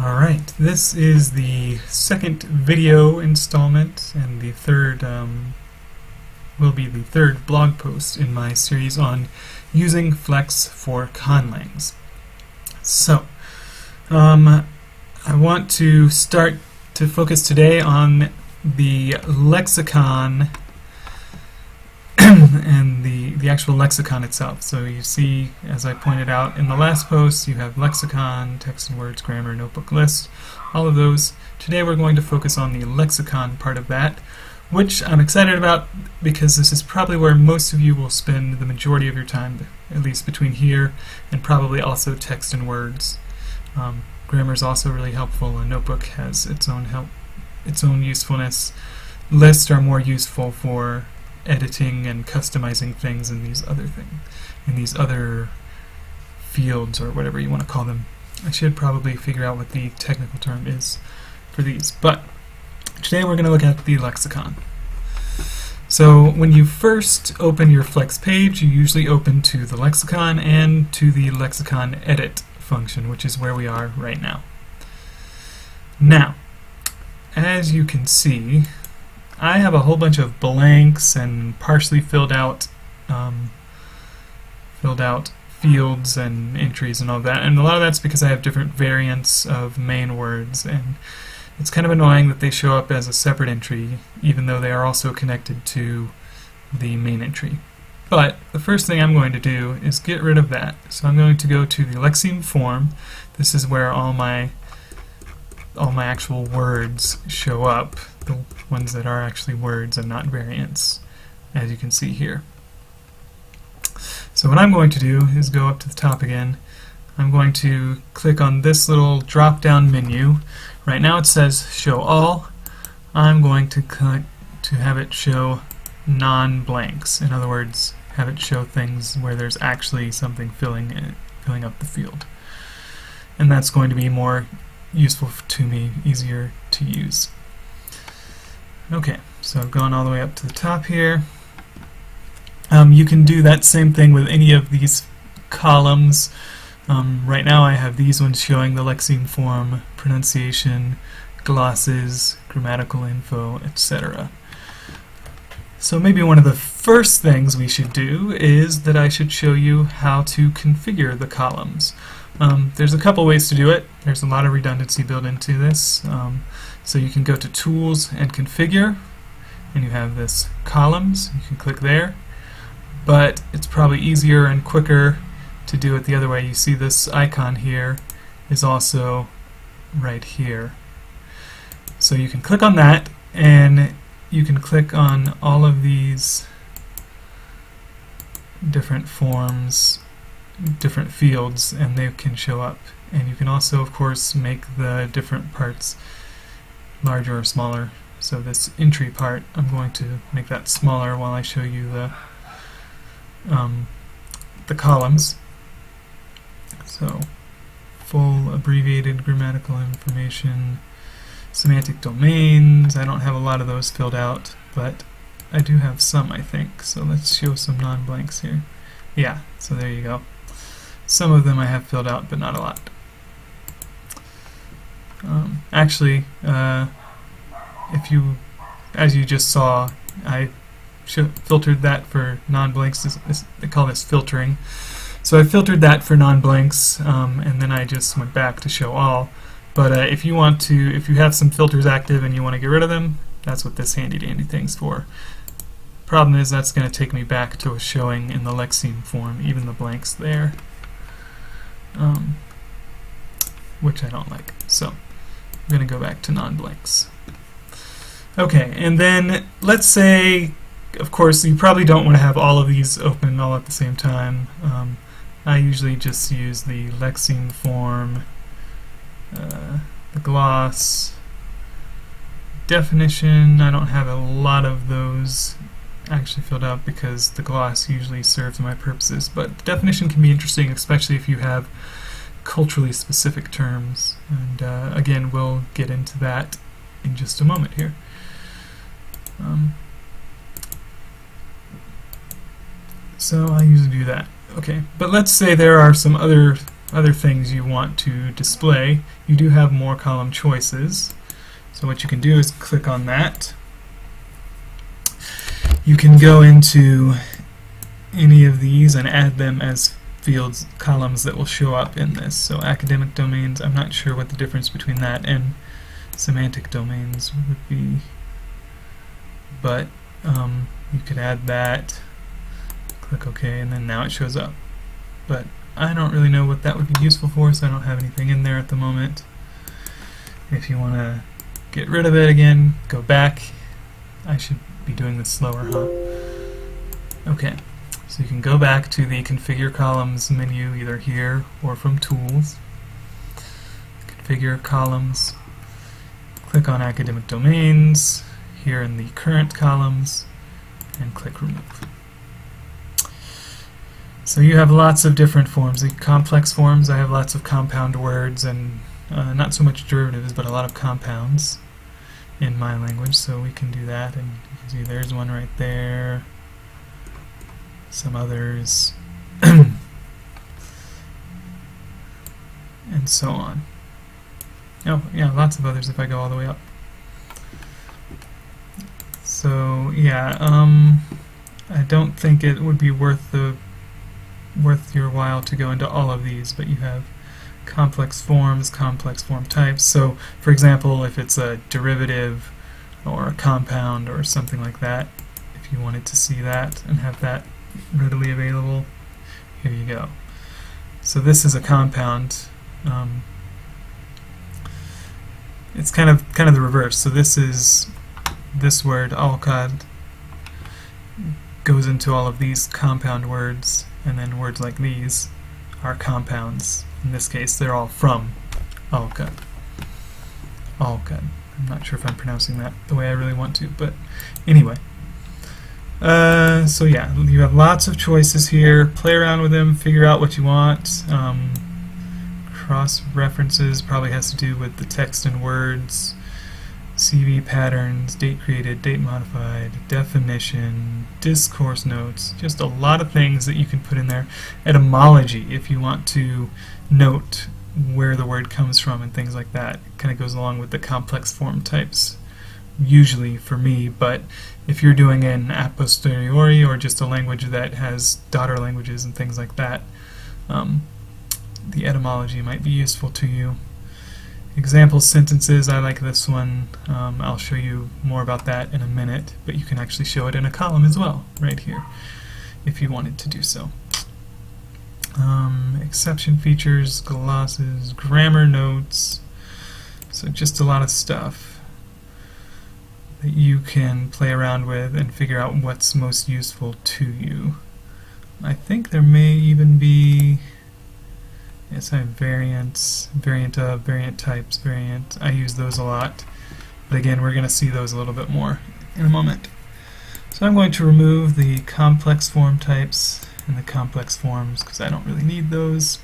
Alright, this is the second video installment and the third will be the third blog post in my series on using Flex for Conlangs. So, I want to start to focus today on the lexicon and the actual lexicon itself. So you see, as I pointed out in the last post, you have lexicon, text and words, grammar, notebook list, all of those. Today we're going to focus on the lexicon part of that, which I'm excited about because this is probably where most of you will spend the majority of your time, at least between here and probably also text and words. Grammar is also really helpful. A notebook has its own usefulness. Lists are more useful for editing and customizing things in these other fields, or whatever you want to call them. I should probably figure out what the technical term is for these, but today we're going to look at the lexicon. So when you first open your Flex page, you usually open to the lexicon and to the lexicon edit function, which is where we are right now. Now, as you can see, I have a whole bunch of blanks and partially filled out fields and entries and all that, and a lot of that's because I have different variants of main words, and it's kind of annoying that they show up as a separate entry even though they are also connected to the main entry. But the first thing I'm going to do is get rid of that. So I'm going to go to the lexeme form. This is where all my actual words show up, the ones that are actually words and not variants, as you can see here. So what I'm going to do is go up to the top again. I'm going to click on this little drop-down menu. Right now it says Show All. I'm going to click to have it show non-blanks. In other words, have it show things where there's actually something filling up the field. And that's going to be more useful to me, easier to use. Okay, so I've gone all the way up to the top here. You can do that same thing with any of these columns. Right now I have these ones showing the lexeme form, pronunciation, glosses, grammatical info, etc. So maybe one of the first things we should do is that I should show you how to configure the columns. There's a couple ways to do it. There's a lot of redundancy built into this. So you can go to Tools and Configure, and you have this columns. You can click there, but it's probably easier and quicker to do it the other way. You see this icon here is also right here. So you can click on that, and you can click on all of these different forms, different fields, and they can show up. And you can also, of course, make the different parts larger or smaller. So this entry part, I'm going to make that smaller while I show you the columns. So full abbreviated grammatical information, semantic domains. I don't have a lot of those filled out, but I do have some, I think. So let's show some non-blanks here. Yeah, so there you go. Some of them I have filled out, but not a lot. Actually, as you just saw, I filtered that for non-blanks. They call this filtering. So I filtered that for non-blanks, and then I just went back to show all. But if you have some filters active and you want to get rid of them, that's what this handy-dandy thing's for. Problem is, that's going to take me back to a showing in the lexeme form, even the blanks there, which I don't like. So I'm going to go back to non-blanks. Okay, and then let's say, of course, you probably don't want to have all of these open all at the same time. I usually just use the lexeme form, the gloss, definition. I don't have a lot of those actually filled out because the gloss usually serves my purposes, but the definition can be interesting, especially if you have culturally specific terms, and again, we'll get into that in just a moment here. So I usually do that. Okay, but let's say there are some other other things you want to display, you do have more column choices. So what you can do is click on that. You can go into any of these and add them as fields, columns that will show up in this. So academic domains, I'm not sure what the difference between that and semantic domains would be, but you could add that, click OK, and then now it shows up. But I don't really know what that would be useful for, so I don't have anything in there at the moment. If you want to get rid of it again, go back. I should be doing this slower, huh? Okay, so you can go back to the Configure Columns menu either here or from Tools. Configure Columns, click on Academic Domains, here in the Current Columns, and click Remove. So you have lots of different forms. The complex forms, I have lots of compound words and not so much derivatives, but a lot of compounds in my language, so we can do that. And you can see there's one right there, some others, and so on. Oh, yeah, lots of others if I go all the way up. So, yeah, I don't think it would be worth your while to go into all of these, but you have complex forms, complex form types. So, for example, if it's a derivative or a compound or something like that, if you wanted to see that and have that readily available, here you go. So this is a compound. It's kind of the reverse. So this word alkad goes into all of these compound words, and then words like these are compounds. In this case, they're all from alkad. Alkad. I'm not sure if I'm pronouncing that the way I really want to, but anyway. So yeah, you have lots of choices here. Play around with them, figure out what you want. Cross-references probably has to do with the text and words. CV patterns, date created, date modified, definition, discourse notes, just a lot of things that you can put in there. Etymology, if you want to note where the word comes from and things like that. It kind of goes along with the complex form types, usually for me, but if you're doing an a posteriori or just a language that has daughter languages and things like that, the etymology might be useful to you. Example sentences, I like this one. I'll show you more about that in a minute, but you can actually show it in a column as well, right here, if you wanted to do so. Exception features, glosses, grammar notes, so just a lot of stuff that you can play around with and figure out what's most useful to you. I think there may even be, yes, I have variants, variant of, variant types, variant. I use those a lot, but again, we're going to see those a little bit more in a moment. So I'm going to remove the complex form types and the complex forms because I don't really need those.